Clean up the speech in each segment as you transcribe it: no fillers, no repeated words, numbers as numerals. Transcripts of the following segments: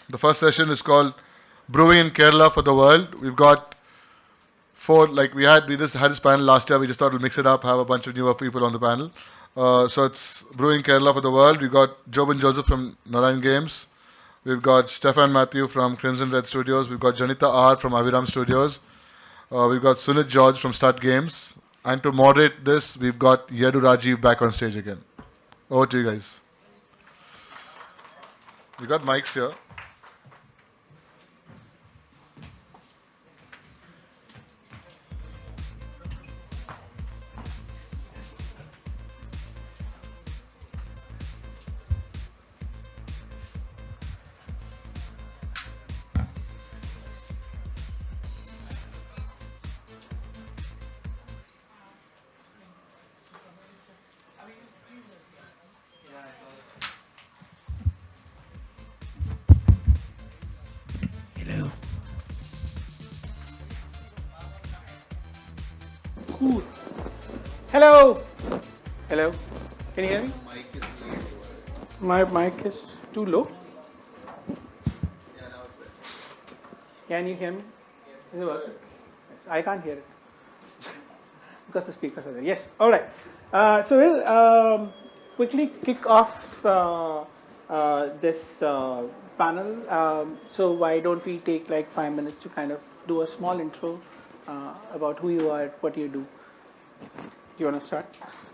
The first session is called Brewing in Kerala for the World. We've got four, like we just had this panel last year. We just thought we'll mix it up, have a bunch of newer people on the panel. So it's Brewing Kerala for the World. We've got Jobin Joseph from Norian Games. We've got Steffan Mathew from Crimzen Red Studios. We've got Janitha R from Aviram Studios. We've got Sunit George from Start Games. And to moderate this, we've got Yadu Rajiv back on stage again. Over to you guys. We got mics here. Hello. Cool. Hello. Hello. Can you hear me? My mic is too low. Can you hear me? Is it working? I can't hear it because the speakers are there. Yes. All right. So we'll quickly kick off this panel. So why don't we take like 5 minutes to kind of do a small intro about who you are, what you do. Do you want to start?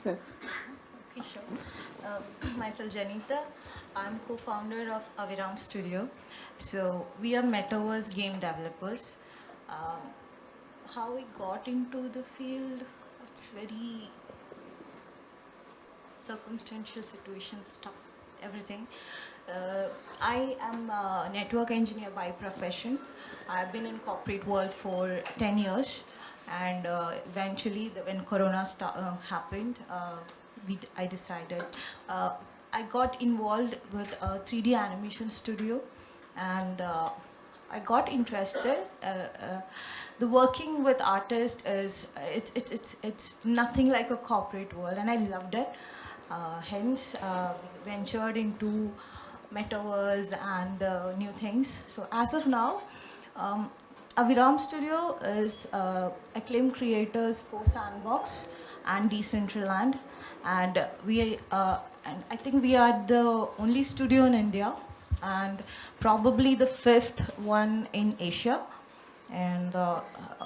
Okay, sure. Myself, Janitha. I'm co-founder of Aviram Studio. So we are metaverse game developers. How we got into the field, it's very circumstantial situations, stuff, everything. I am a network engineer by profession. I've been in corporate world for 10 years. And eventually, when Corona happened, I decided. I got involved with a 3D animation studio, and I got interested. The working with artists it's nothing like a corporate world, and I loved it. Hence, ventured into metaverse and new things. So as of now, Aviram Studio is acclaimed creators for Sandbox and Decentraland, and and I think we are the only studio in India, and probably the 5th one in Asia. And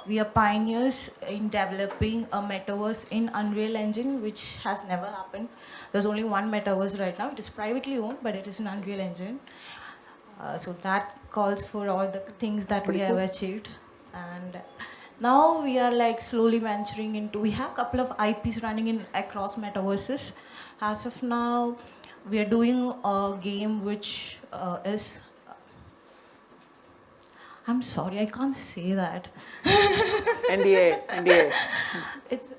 we are pioneers in developing a metaverse in Unreal Engine, which has never happened. There's only one metaverse right now. It is privately owned, but it is an Unreal Engine. So that calls for all the things that we have achieved. And now we are like slowly venturing into, we have a couple of IPs running in across metaverses. As of now, we are doing a game which is, I'm sorry, I can't say that. NDA. It's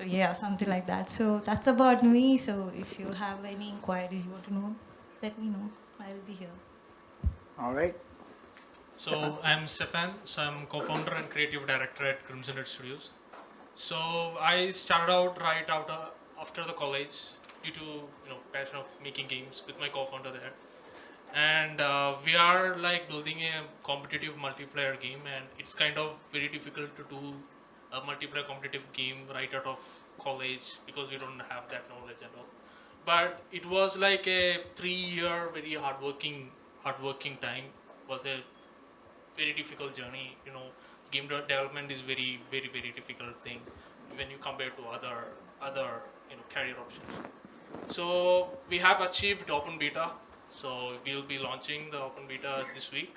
yeah, something like that. So that's about me. So if you have any inquiries you want to know, let me know. I'll be here. All right. So Steffan. I'm Steffan. So I'm co-founder and creative director at Crimzen Red Studios. So I started out right after the college due to passion of making games with my co-founder there, and we are like building a competitive multiplayer game, and it's kind of very difficult to do a multiplayer competitive game right out of college because we don't have that knowledge and all. But it was like a 3-year very hardworking time. Was a very difficult journey. Game development is very difficult thing when you compare to other career options. So we have achieved open beta. So we'll be launching the open beta this week.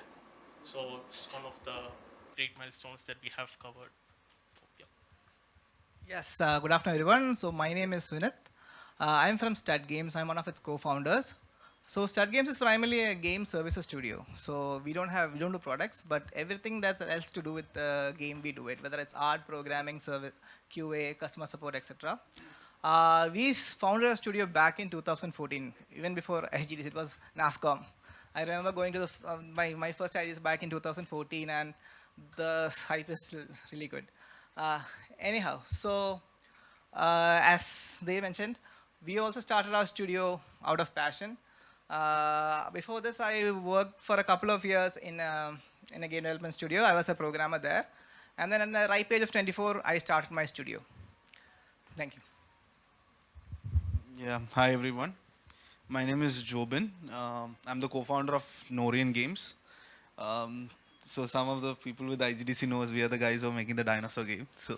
So it's one of the great milestones that we have covered. So, yeah. Yes, good afternoon, everyone. So my name is Sunit. I'm from Stud Games. I'm one of its co-founders. So Stud Games is primarily a game services studio. So we don't do products, but everything that's else to do with the game, we do it. Whether it's art, programming, service, QA, customer support, etc. We founded a studio back in 2014, even before IGDC. It was NASCOM. I remember going to my first IGDC back in 2014, and the hype is really good. Anyhow, so as they mentioned, we also started our studio out of passion. Before this, I worked for a couple of years in a game development studio. I was a programmer there. And then at the ripe age of 24, I started my studio. Thank you. Yeah, hi everyone. My name is Jobin. I'm the co-founder of Norian Games. So some of the people with IGDC knows we are the guys who are making the dinosaur game. So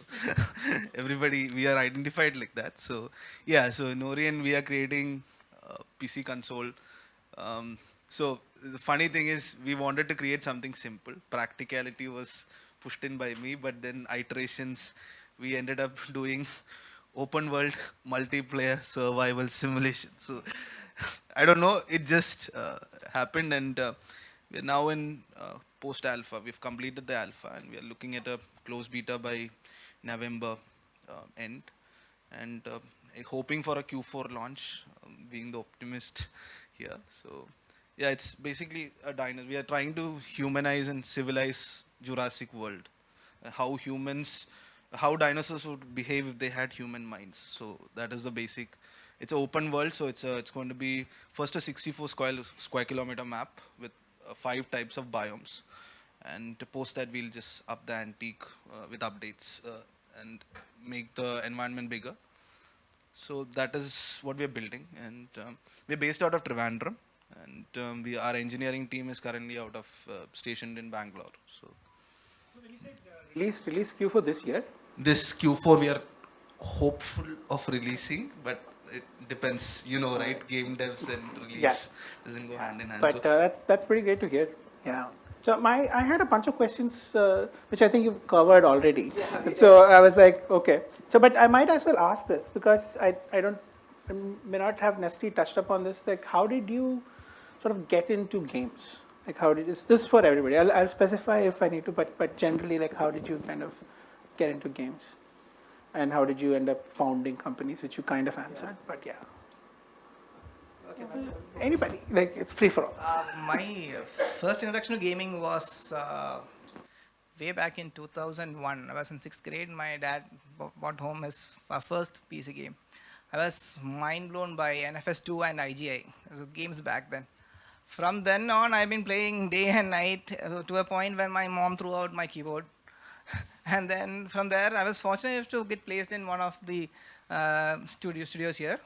everybody, we are identified like that. So yeah, so Norian, we are creating a PC console. So the funny thing is we wanted to create something simple. Practicality was pushed in by me, but then iterations, we ended up doing open world multiplayer survival simulation. So I don't know, it just happened, and we're now in post alpha. We've completed the alpha and we are looking at a closed beta by November end, and hoping for a Q4 launch, being the optimist here. So yeah, it's basically a dino. We are trying to humanize and civilize Jurassic World. How dinosaurs would behave if they had human minds. So that is the basic. It's an open world, so it's going to be first a 64 square kilometer map with 5 types of biomes, and to post that we'll just up the ante with updates and make the environment bigger. So that is what we're building, and we're based out of Trivandrum, and our engineering team is currently out of stationed in Bangalore. So when you said release Q4 this year, this Q4 we are hopeful of releasing, but it depends, right? Game devs and release doesn't go hand in hand. but that's pretty great to hear. Yeah. So I had a bunch of questions which I think you've covered already. So I was like, okay. So but I might as well ask this because I may not have necessarily touched upon this. Like, how did you sort of get into games? Like, this is for everybody. I'll specify if I need to, but generally, like, how did you kind of get into games? And how did you end up founding companies, which you kind of answered, but yeah. Okay, Anybody, like, it's free for all. My first introduction to gaming was way back in 2001. I was in 6th grade. My dad bought home his first PC game. I was mind blown by NFS2 and IGI. Those games back then. From then on, I've been playing day and night to a point when my mom threw out my keyboard. And then from there, I was fortunate enough to get placed in one of the studios here.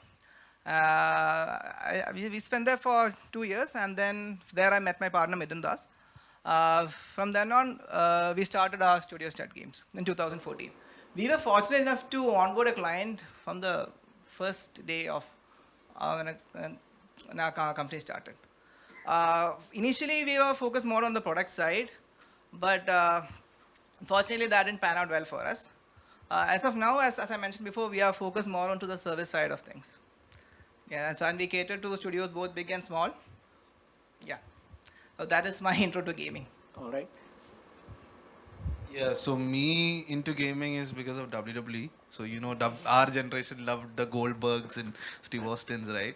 We spent there for 2 years, and then there I met my partner Mithun Das. From then on, we started our studio Stud Games in 2014. We were fortunate enough to onboard a client from the first day of when our company started. Initially, we were focused more on the product side, but unfortunately, that didn't pan out well for us. As of now, as I mentioned before, we are focused more onto the service side of things. Yeah, and we cater to studios both big and small. Yeah, so that is my intro to gaming. All right. Yeah, so me into gaming is because of WWE. So our generation loved the Goldbergs and Steve Austins, right?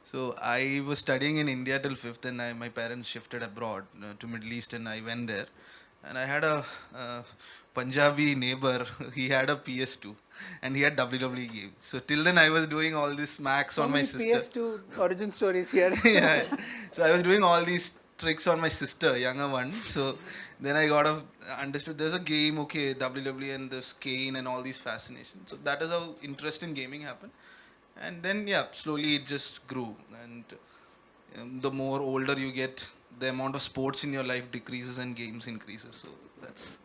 So I was studying in India till 5th, and my parents shifted abroad to Middle East, and I went there. And I had a Punjabi neighbor. He had a PS2, and he had WWE games. So till then, I was doing all these smacks on my sister. PS2 origin stories here. Yeah. So I was doing all these tricks on my sister, younger one. So then I understood there's a game, okay, WWE and this Kane and all these fascinations. So that is how interest in gaming happened. And then, slowly it just grew. And the more older you get, the amount of sports in your life decreases and games increases. So that's...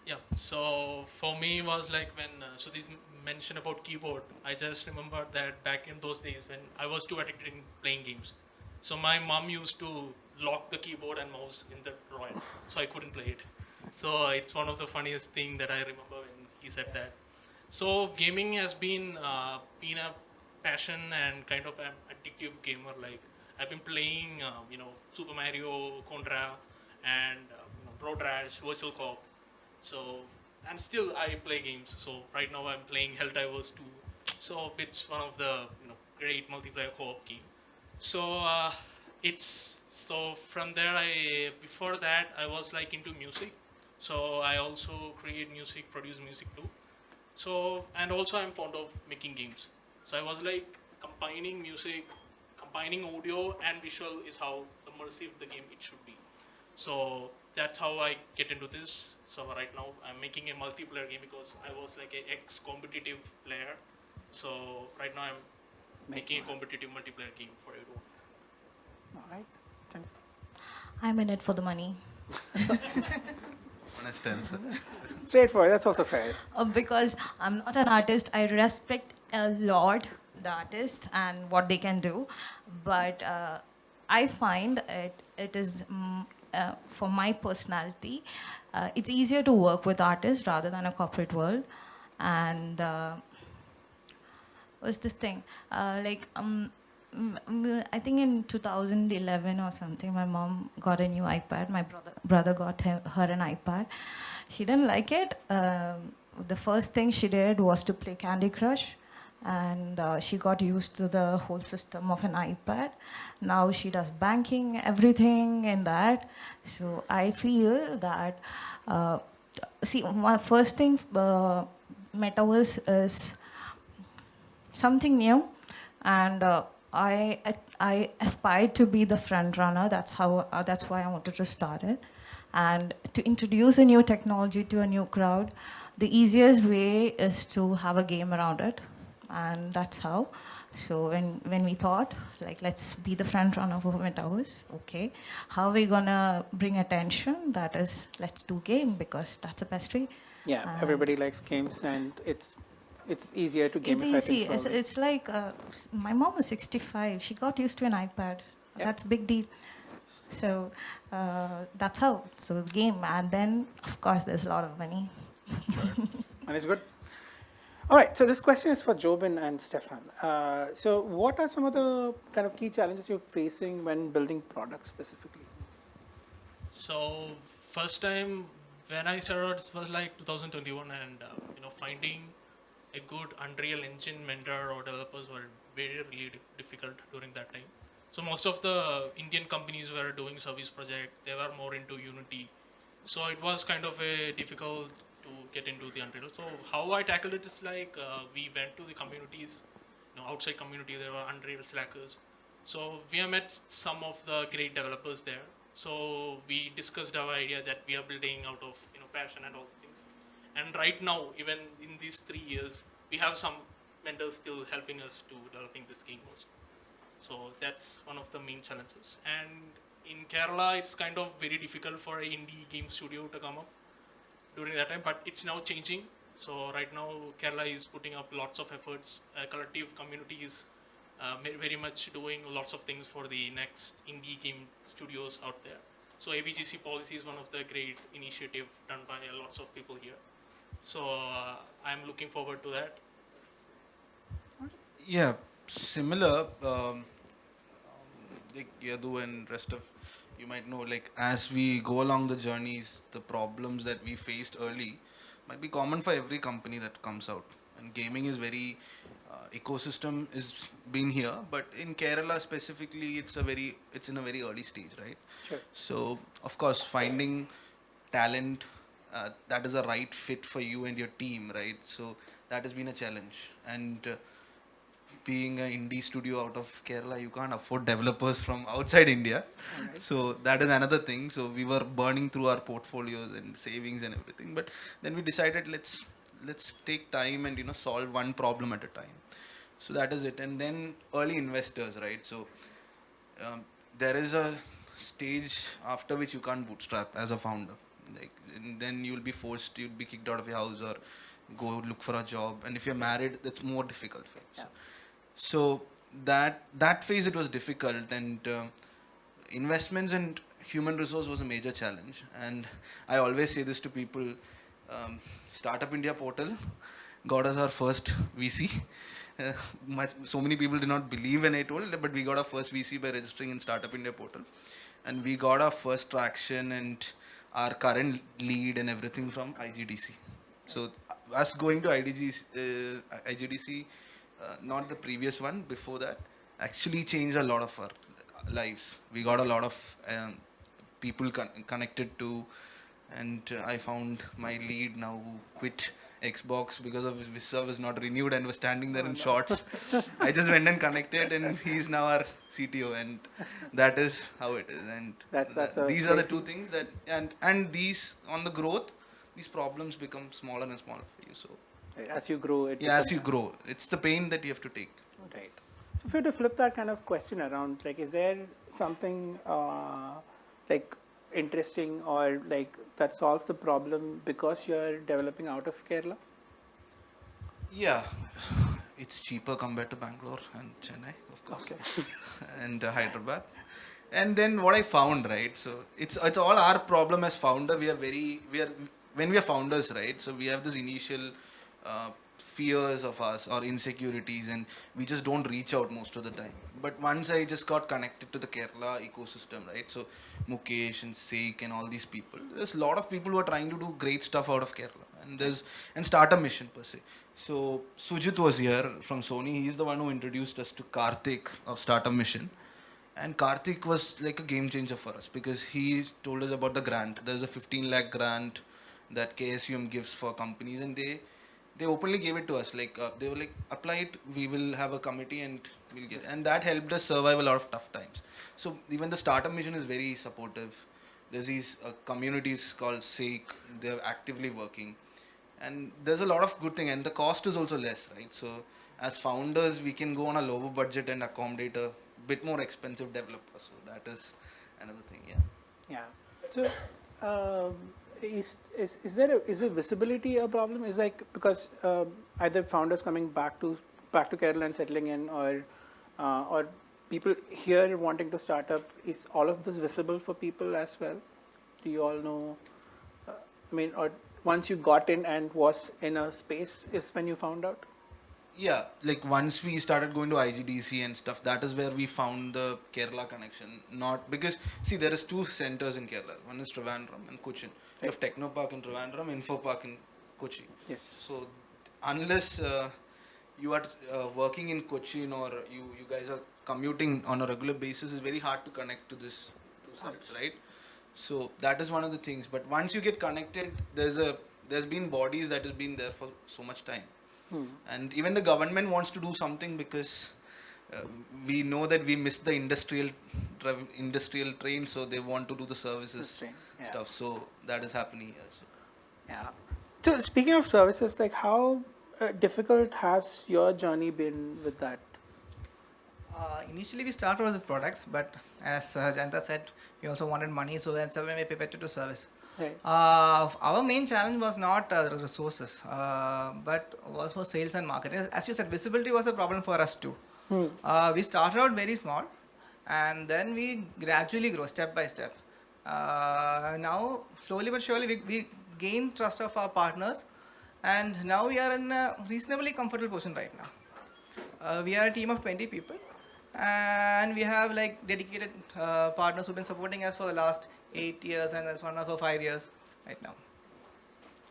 Yeah, so for me it was like when Sudhir mentioned about keyboard, I just remembered that back in those days when I was too addicted in playing games. So my mom used to lock the keyboard and mouse in the drawer, so I couldn't play it. So it's one of the funniest thing that I remember when he said that. So gaming has been a passion and kind of an addictive gamer. Like I've been playing, Super Mario, Contra, and Road Rash, Virtual Cop. So, and still I play games. So right now I'm playing Helldivers 2. So it's one of the great multiplayer co-op game. So from there before that I was like into music. So I also create music, produce music too. So and also I'm fond of making games. So I was like a combining music, combining audio and visual is how immersive the game it should be. So that's how I get into this. So right now I'm making a multiplayer game because I was like an ex-competitive player. So right now I'm making a competitive multiplayer game for everyone. All right. I'm in it for the money. Honest answer. Straightforward. That's also fair. Because I'm not an artist, I respect a lot the artist and what they can do, but I find it is for my personality, it's easier to work with artists rather than a corporate world. And what's this thing? I think in 2011 or something, my mom got a new iPad. My brother got her an iPad. She didn't like it. The first thing she did was to play Candy Crush, and she got used to the whole system of an iPad. Now she does banking, everything in that. So I feel that, my first thing, Metaverse is something new, and I aspired to be the front runner. That's why I wanted to start it, and to introduce a new technology to a new crowd. The easiest way is to have a game around it, and that's how. So when we thought, like, let's be the front runner for Metaverse, okay, how are we gonna bring attention? That is, let's do game, because that's the best way. Yeah, everybody likes games, and it's easier to gamify It's easy. things probably. It's like my mom is 65. She got used to an iPad. Yeah. That's a big deal. So that's how. So game, and then of course there's a lot of money. And it's good. All right, so this question is for Jobin and Steffan. So what are some of the kind of key challenges you're facing when building products specifically? So first time when I started, it was like 2021, and finding a good Unreal Engine vendor or developers were very really difficult during that time. So most of the Indian companies were doing service project. They were more into Unity. So it was kind of a difficult to get into the Unreal. So how I tackled it is like we went to the communities, outside community. There were Unreal Slackers. So we have met some of the great developers there. So we discussed our idea that we are building out of passion and all things. And right now, even in these 3 years, we have some vendors still helping us to developing this game also. So that's one of the main challenges. And in Kerala, it's kind of very difficult for an indie game studio to come up during that time, but it's now changing. So right now, Kerala is putting up lots of efforts. Collective community is very much doing lots of things for the next indie game studios out there. So AVGC policy is one of the great initiative done by lots of people here. So I'm looking forward to that. Yeah, similar. Like Yadu and rest of you might know, like as we go along the journeys, the problems that we faced early might be common for every company that comes out. And gaming is very ecosystem is been here, but in Kerala specifically, it's in a very early stage, right? Sure. So of course, finding talent that is a right fit for you and your team, right? So that has been a challenge. And being an indie studio out of Kerala, you can't afford developers from outside India. Alright. So that is another thing. So we were burning through our portfolios and savings and everything. But then we decided let's take time and solve one problem at a time. So that is it. And then early investors, right? So there is a stage after which you can't bootstrap as a founder. Like, and then you'll be kicked out of your house or go look for a job. And if you're married, that's more difficult phase. Yeah. So that phase, it was difficult, and investments and human resource was a major challenge. And I always say this to people, Startup India portal got us our first VC. So many people did not believe when I told, but we got our first VC by registering in Startup India portal. And we got our first traction and our current lead and everything from IGDC. So us going to IGDC, not the previous one, before that, actually changed a lot of our lives. We got a lot of people connected to, and I found my lead now who quit Xbox because of his visa was not renewed and was standing there in shorts. I just went and connected, and he's now our CTO, and that is how it is. And That's a these are the crazy- two things that and these on the growth, these problems become smaller and smaller for you. So As you grow, it yeah, as becomes- you grow, it's the pain that you have to take. Right. So if you were to flip that kind of question around, like, is there something like interesting or like that solves the problem because you're developing out of Kerala? Yeah, it's cheaper compared to Bangalore and Chennai, of course, and Hyderabad. And then what I found, right? So it's all our problem as founder. When we are founders, right? So we have this initial fears of us or insecurities, and we just don't reach out most of the time. But once I just got connected to the Kerala ecosystem, right? So Mukesh and Seik and all these people, there's a lot of people who are trying to do great stuff out of Kerala, and start a mission per se. So Sujit was here from Sony. He's the one who introduced us to Karthik of Startup Mission. And Karthik was like a game changer for us because he told us about the grant. There's a 15 lakh grant that KSUM gives for companies, and they openly gave it to us. Like they were like, apply it, we will have a committee and we'll get it. And that helped us survive a lot of tough times. So even the Startup Mission is very supportive. There's these communities called Seik. They're actively working. And there's a lot of good thing, and the cost is also less, right? So as founders, we can go on a lower budget and accommodate a bit more expensive developer. So that is another thing, yeah. Yeah. So is visibility a problem? Is like because either founders coming back to Kerala and settling in, or people here wanting to start up, is all of this visible for people as well? Do you all know? I mean, or once you got in and was in a space is when you found out? Yeah, like once we started going to IGDC and stuff, that is where we found the Kerala connection. Not because, see, there is 2 centers in Kerala. One is Trivandrum and Cochin. You have Techno Park in Trivandrum, Info Park in Kochi. Yes. So unless you are working in Cochin or you guys are commuting on a regular basis, it's very hard to connect to this 2 sites, right? So that is one of the things. But once you get connected, there's been bodies that has been there for so much time. And even the government wants to do something because we know that we missed the industrial train, so they want to do the services stuff. So that is happening here. So. Yeah. So speaking of services, like how difficult has your journey been with that? Initially, we started with products, but as Janitha said, we also wanted money, so that's when we pivoted to service. Right. Our main challenge was not resources, but was for sales and marketing. As you said, visibility was a problem for us too. We started out very small, and then we gradually grow step by step. Now, slowly but surely, we gain trust of our partners, and now we are in a reasonably comfortable position right now. We are a team of 20 people, and we have like dedicated partners who've been supporting us for the last 8 years, and that's one for 5 years right now.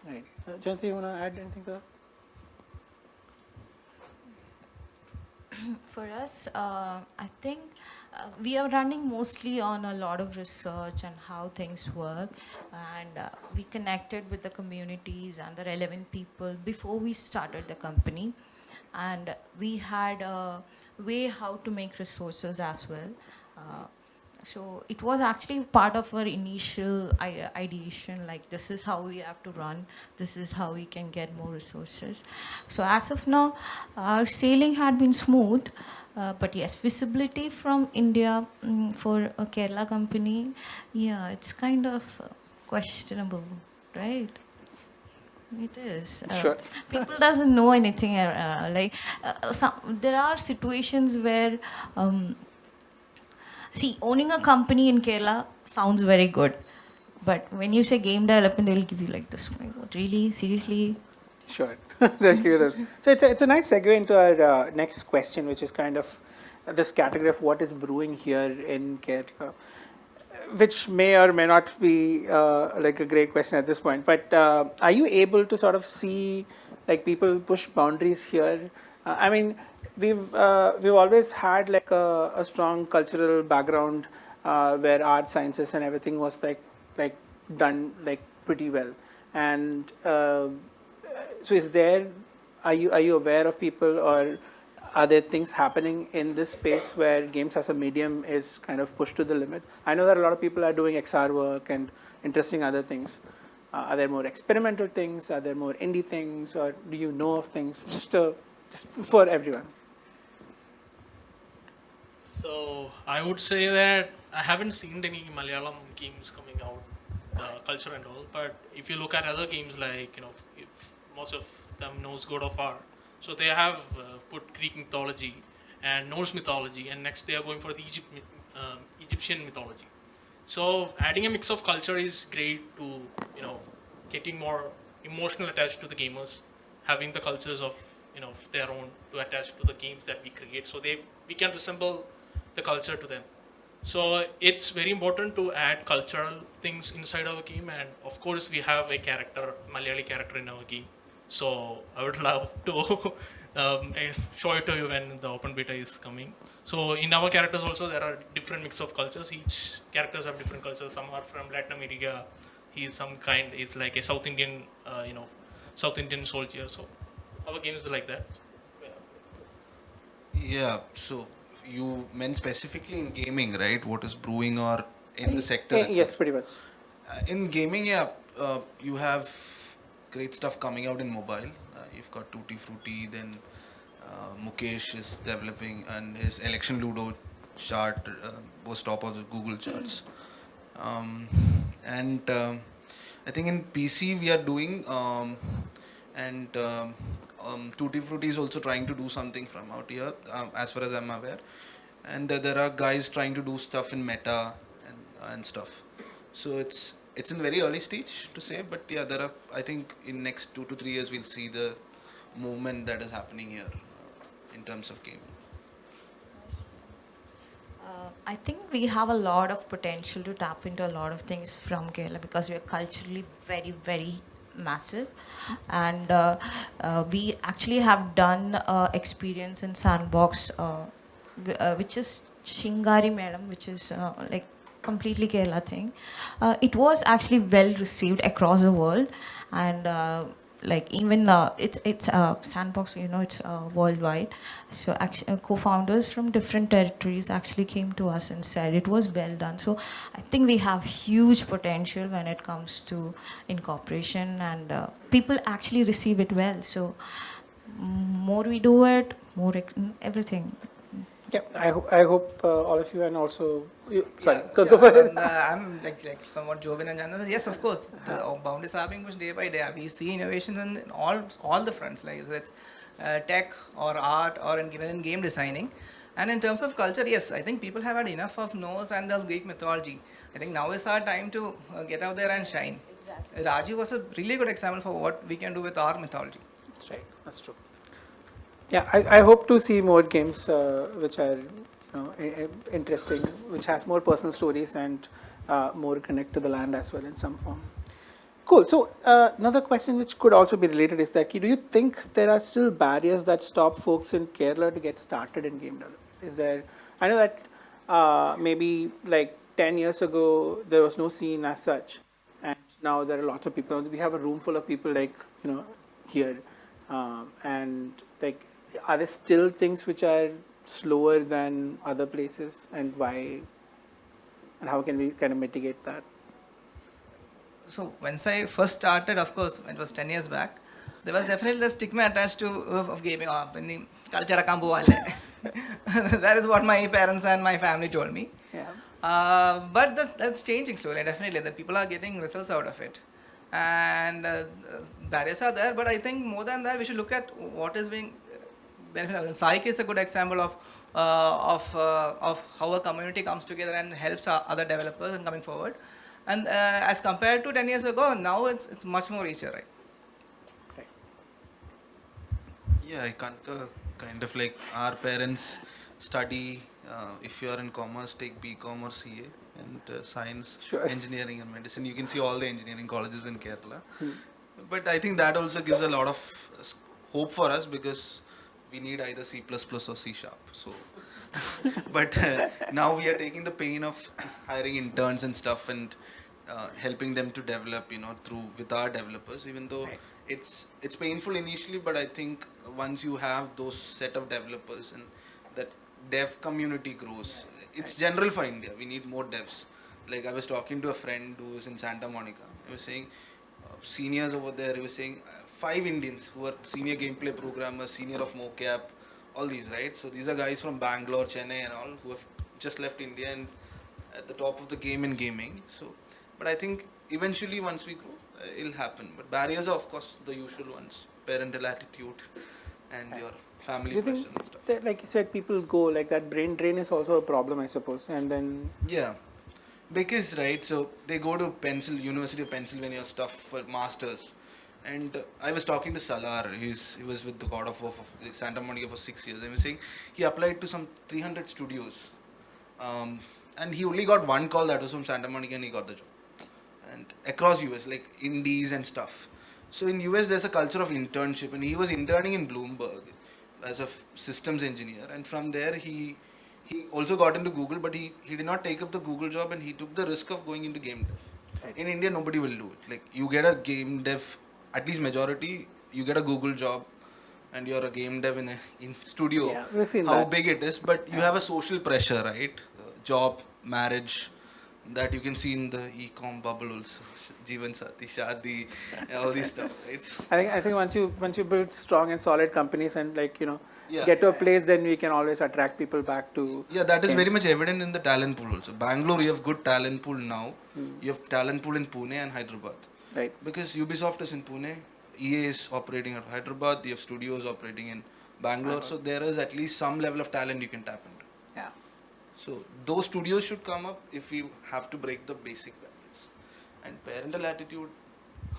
Right. Janitha, you want to add anything to that? For us, I think we are running mostly on a lot of research and how things work, and we connected with the communities and the relevant people before we started the company, and we had a way how to make resources as well. So it was actually part of our initial ideation, like this is how we have to run, this is how we can get more resources. So as of now, our sailing had been smooth, but yes, visibility from India for a Kerala company, yeah, it's kind of questionable, right? It is. Sure. People doesn't know anything. There are situations where see, owning a company in Kerala sounds very good, but when you say game development, they'll give you like this. Oh my God, really? Seriously? Sure. Thank you. So it's a nice segue into our next question, which is kind of this category of what is brewing here in Kerala, which may or may not be like a great question at this point. But are you able to sort of see like people push boundaries here? I mean, we've always had like a strong cultural background where art sciences and everything was like done like pretty well, and So is there, are you aware of people, or are there things happening in this space where games as a medium is kind of pushed to the limit? I know that a lot of people are doing XR work and interesting other things. Are there more experimental things? Are there more indie things? Or do you know of things? Just for everyone. So I would say that I haven't seen any Malayalam games coming out, culture and all. But if you look at other games, like if most of them knows God of War, so they have put Greek mythology and Norse mythology, and next they are going for the Egyptian mythology. So adding a mix of culture is great to getting more emotional attached to the gamers, having the cultures of their own to attach to the games that we create, so we can resemble the culture to them. So it's very important to add cultural things inside our game, and of course we have a character, Malayali character in our game. So I would love to show it to you when the open beta is coming. So in our characters also there are different mix of cultures. Each characters have different cultures. Some are from Latin America. He's like a South Indian, South Indian soldier. So our game is like that. Yeah, so you meant specifically in gaming, right? What is brewing or in the sector? Yes, pretty much. In gaming, yeah, you have great stuff coming out in mobile. You've got Tutti Frutti, then Mukesh is developing, and his election Ludo chart was top of the Google charts. And I think in PC we are doing, and Tutti Frutti is also trying to do something from out here, as far as I'm aware. And there are guys trying to do stuff in meta and stuff. So it's in very early stage to say, but yeah, there are, I think in next 2 to 3 years we'll see the movement that is happening here in terms of gaming. I think we have a lot of potential to tap into a lot of things from Kerala because we are culturally very, very massive, and we actually have done experience in Sandbox, which is Shingari Madam, which is like completely Kerala thing. It was actually well received across the world, and like even it's Sandbox, it's worldwide. So actually, co-founders from different territories actually came to us and said it was well done. So I think we have huge potential when it comes to incorporation, and people actually receive it well. So more we do it, more everything. Yeah, I hope all of you, and also you, sorry, Yeah, go for it. and, I'm like from what Jobin and Janitha said, yes, of course, the boundaries are being pushed day by day. We see innovations in all the fronts, like that's tech or art or even in game designing. And in terms of culture, yes, I think people have had enough of Norse and the Greek mythology. I think now is our time to get out there and shine. Exactly. Rajiv was a really good example for what we can do with our mythology. That's right. That's true. Yeah, I hope to see more games which are interesting, which has more personal stories and more connect to the land as well in some form. Cool. So another question which could also be related is that do you think there are still barriers that stop folks in Kerala to get started in game development? Is there? I know that maybe like 10 years ago there was no scene as such, and now there are lots of people. We have a room full of people like here, and like. Are there still things which are slower than other places, and why? And how can we kind of mitigate that? So once I first started, of course, it was 10 years back, there was definitely a stigma attached to of gaming. Culture that is what my parents and my family told me. Yeah. But that's changing slowly, definitely. That people are getting results out of it. And barriers are there, but I think more than that, we should look at what is being beneficial. Psych is a good example of how a community comes together and helps other developers in coming forward. And as compared to 10 years ago, now it's much more easier, right? Okay. Yeah, I can't kind of like our parents study. If you are in commerce, take BCom or CA, and science, Sure. engineering, and medicine. You can see all the engineering colleges in Kerala. But I think that also gives a lot of hope for us because we need either C++ or C#. So, but now we are taking the pain of hiring interns and stuff and helping them to develop, with our developers. Even though it's painful initially, but I think once you have those set of developers and that dev community grows, it's general for India. We need more devs. Like I was talking to a friend who was in Santa Monica. He was saying seniors over there. He was saying 5 Indians who are senior gameplay programmers, senior of mocap, all these, right? So these are guys from Bangalore, Chennai, and all who have just left India and at the top of the game in gaming. So, but I think eventually once we grow, it'll happen. But barriers are of course the usual ones: parental attitude and your family Do you pressure think and stuff. that, like you said, people go like that brain drain is also a problem, I suppose, and then Yeah, because right, so they go to University of Pennsylvania stuff for masters, and I was talking to Salar. He was with the God of War for Santa Monica for 6 years. I was saying he applied to some 300 studios, and he only got one call that was from Santa Monica, and he got the job. And across US, like indies and stuff. So in US, there's a culture of internship, and he was interning in Bloomberg as a systems engineer, and from there he also got into Google, but he did not take up the Google job, and he took the risk of going into game dev. Right. In India, nobody will do it. Like you get a game dev, at least majority, you get a Google job, and you're a game dev in studio. Yeah, we've seen how that. big it is, but you have a social pressure, right? Job, marriage, that you can see in the e-com bubble also. Jeevan Sati, Shadi, all these stuff, right? So, I think once you build strong and solid companies and Yeah. get to a place, then we can always attract people back to. yeah, that is very games. much evident in the talent pool also. Bangalore, you have good talent pool now. You have talent pool in Pune and Hyderabad. Right. Because Ubisoft is in Pune, EA is operating at Hyderabad, you have studios operating in Bangalore. So there is at least some level of talent you can tap into. Yeah. So those studios should come up if we have to break the basic barriers. And parental attitude,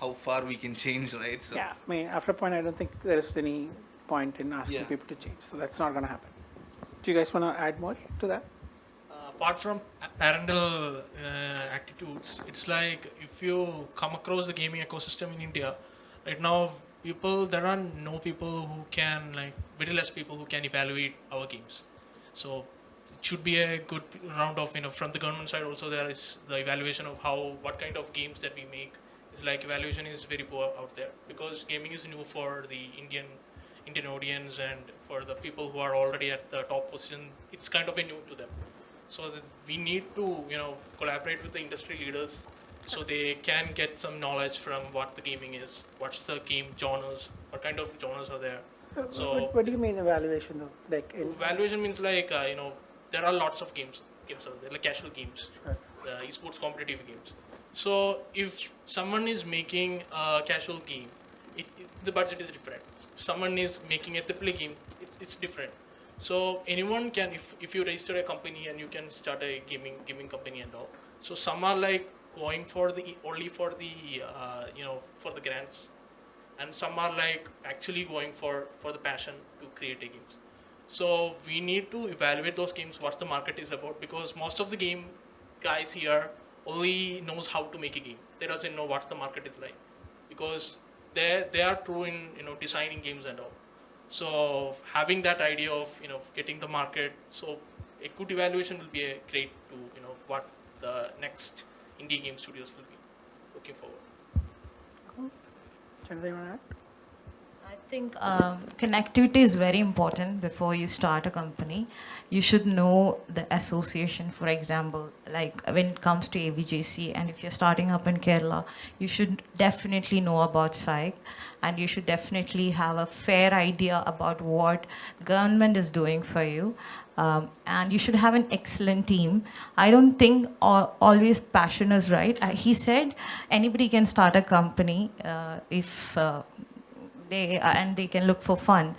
how far we can change, right? So Yeah. I mean, after a point, I don't think there is any point in asking Yeah. people to change. So that's not going to happen. Do you guys want to add more to that? Apart from parental attitudes, it's like if you come across the gaming ecosystem in India, right now there are no people who can, like very less people who can evaluate our games. So it should be a good round of, from the government side also there is the evaluation of what kind of games that we make. It's like evaluation is very poor out there because gaming is new for the Indian audience and for the people who are already at the top position, it's kind of a new to them. So that we need to, collaborate with the industry leaders so they can get some knowledge from what the gaming is, what's the game genres, what kind of genres are there. So What do you mean evaluation though? Like evaluation means like, there are lots of games out there, like casual games, Sure. esports competitive games. So if someone is making a casual game, the budget is different. If someone is making a AAA game, it's different. So anyone can, if you register a company and you can start a gaming company and all. So some are like going for only for the for the grants, and some are like actually going for the passion to create a games. So we need to evaluate those games, what the market is about, because most of the game guys here only knows how to make a game. They doesn't know what the market is like, because they are true in designing games and all. So having that idea of getting the market, so a good evaluation will be a great to what the next indie game studios will be looking forward. Janitha, you want to add? I think connectivity is very important before you start a company. You should know the association, for example, like when it comes to AVJC, and if you're starting up in Kerala, you should definitely know about SAIC, and you should definitely have a fair idea about what government is doing for you. And you should have an excellent team. I don't think always passion is right. He said anybody can start a company if they can look for fun,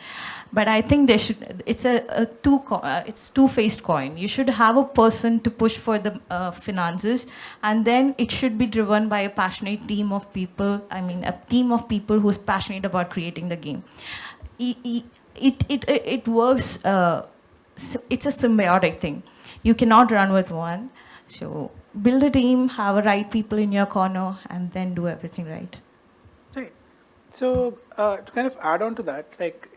but I think they should. It's it's two-faced coin. You should have a person to push for the finances, and then it should be driven by a passionate team of people. I mean, a team of people who's passionate about creating the game. It works. It's a symbiotic thing. You cannot run with one. So build a team, have the right people in your corner, and then do everything right. Right. So to kind of add on to that, like,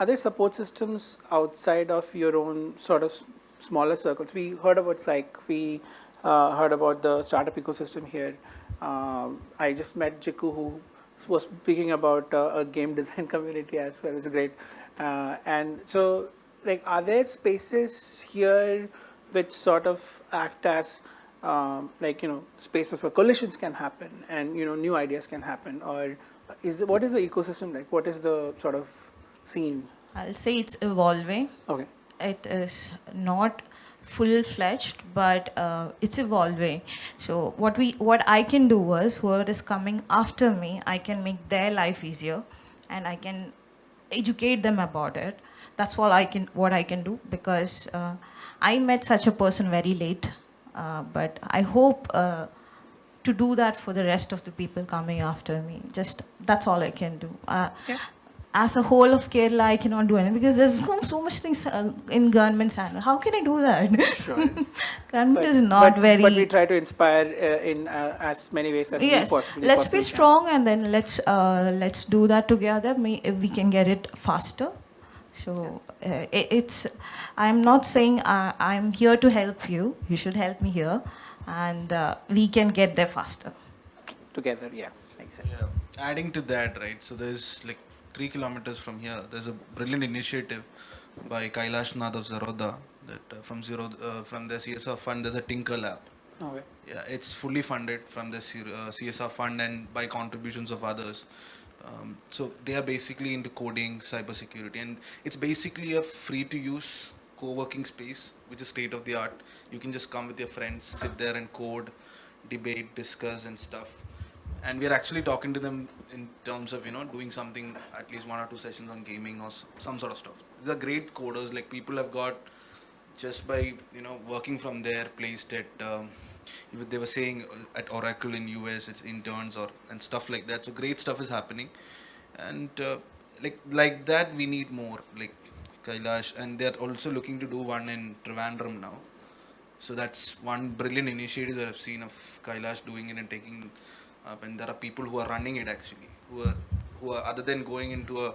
are there support systems outside of your own sort of smaller circles? We heard about Psych. We heard about the startup ecosystem here. I just met Jiku, who was speaking about a game design community as well. It's great. And so, like, are there spaces here which sort of act as, like, spaces where collisions can happen and, new ideas can happen? Or what is the ecosystem like? What is the sort of scene? I'll say it's evolving. Okay. It is not full-fledged, but it's evolving. So what I can do is, whoever is coming after me, I can make their life easier, and I can educate them about it. That's what I can do, because I met such a person very late, but I hope to do that for the rest of the people coming after me. Just that's all I can do. As a whole of Kerala, I cannot do anything because there's so much things in government's hand. How can I do that? Sure. Government is not very. But we try to inspire in as many ways as we possibly Let's be can. strong, and then let's do that together. We can get it faster. So I'm not saying I'm here to help you. You should help me here, and we can get there faster. Together, yeah, makes sense. Yeah. Adding to that, right? So there's like 3 kilometers from here, there's a brilliant initiative by Kailash Nath of Zerodha that from the CSR fund, there's a Tinker Lab. Okay. Yeah, it's fully funded from the CSR fund and by contributions of others. So they are basically into coding, cybersecurity, and it's basically a free-to-use co-working space, which is state of the art. You can just come with your friends, sit there and code, debate, discuss, and stuff. And we're actually talking to them in terms of doing something, at least 1 or 2 sessions on gaming or some sort of stuff. These are great coders. Like, people have got, just by working from there, placed at they were saying at Oracle in US, it's interns and stuff like that. So great stuff is happening, and like that we need more, like Kailash, and they're also looking to do one in Trivandrum now. So that's one brilliant initiative that I've seen of Kailash doing it and taking up, and there are people who are running it actually, who are other than going into a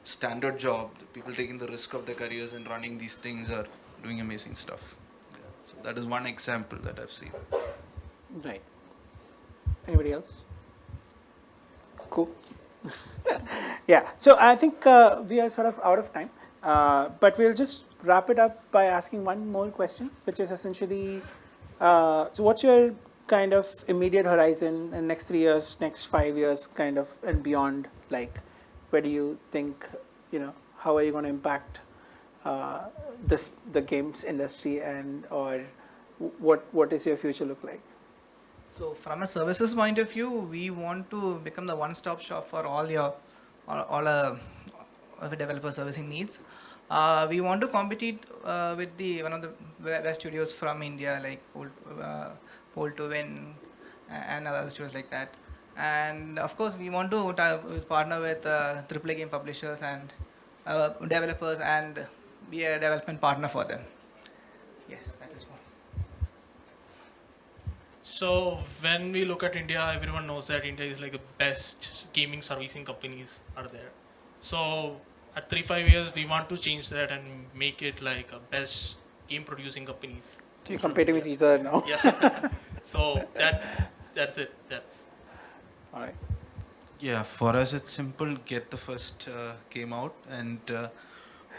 standard job, people taking the risk of their careers and running these things are doing amazing stuff. Yeah. So that is one example that I've seen. Right. Anybody else? Cool. Yeah. So I think we are sort of out of time, but we'll just wrap it up by asking one more question, which is essentially, so what's your kind of immediate horizon in next 3 years, next 5 years, kind of, and beyond? Like, where do you think, how are you going to impact the games industry, and or what is your future look like? So from a services point of view, we want to become the one-stop shop for all the developer servicing needs. We want to compete with one of the best studios from India, like Pole to Win and other studios like that. And of course, we want to partner with AAA game publishers and developers and be a development partner for them. Yes, that is one. So when we look at India, everyone knows that India is like the best gaming servicing companies are there. So at 3-5 years, we want to change that and make it like a best game producing companies. So you're competing with each other now. Yeah. So that's it. That's all right. Yeah, for us it's simple. Get the first game out, and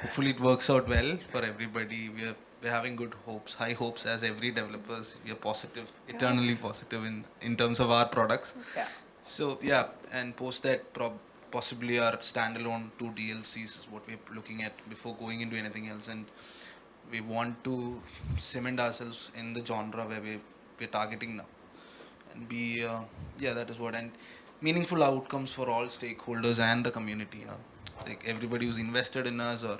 hopefully it works out well for everybody. We're having good hopes, high hopes as every developers. We are positive, eternally positive in terms of our products. Yeah. So yeah, and post that possibly our standalone 2 DLCs is what we're looking at before going into anything else, and we want to cement ourselves in the genre where we're targeting now, and be that is what, and meaningful outcomes for all stakeholders and the community. Like everybody who's invested in us or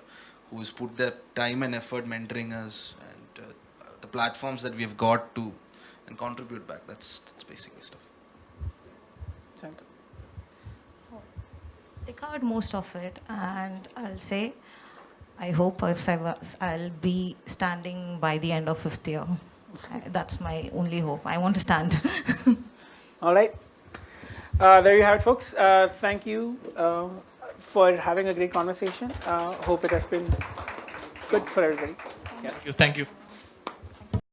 who's put their time and effort mentoring us, and the platforms that we've got to and contribute back. That's basically stuff. Janitha. They covered most of it, and I'll say, I hope I'll be standing by the end of 5th year. That's my only hope. I want to stand. All right. There you have it, folks. Thank you for having a great conversation. Hope it has been good for everybody. Yeah. Thank you.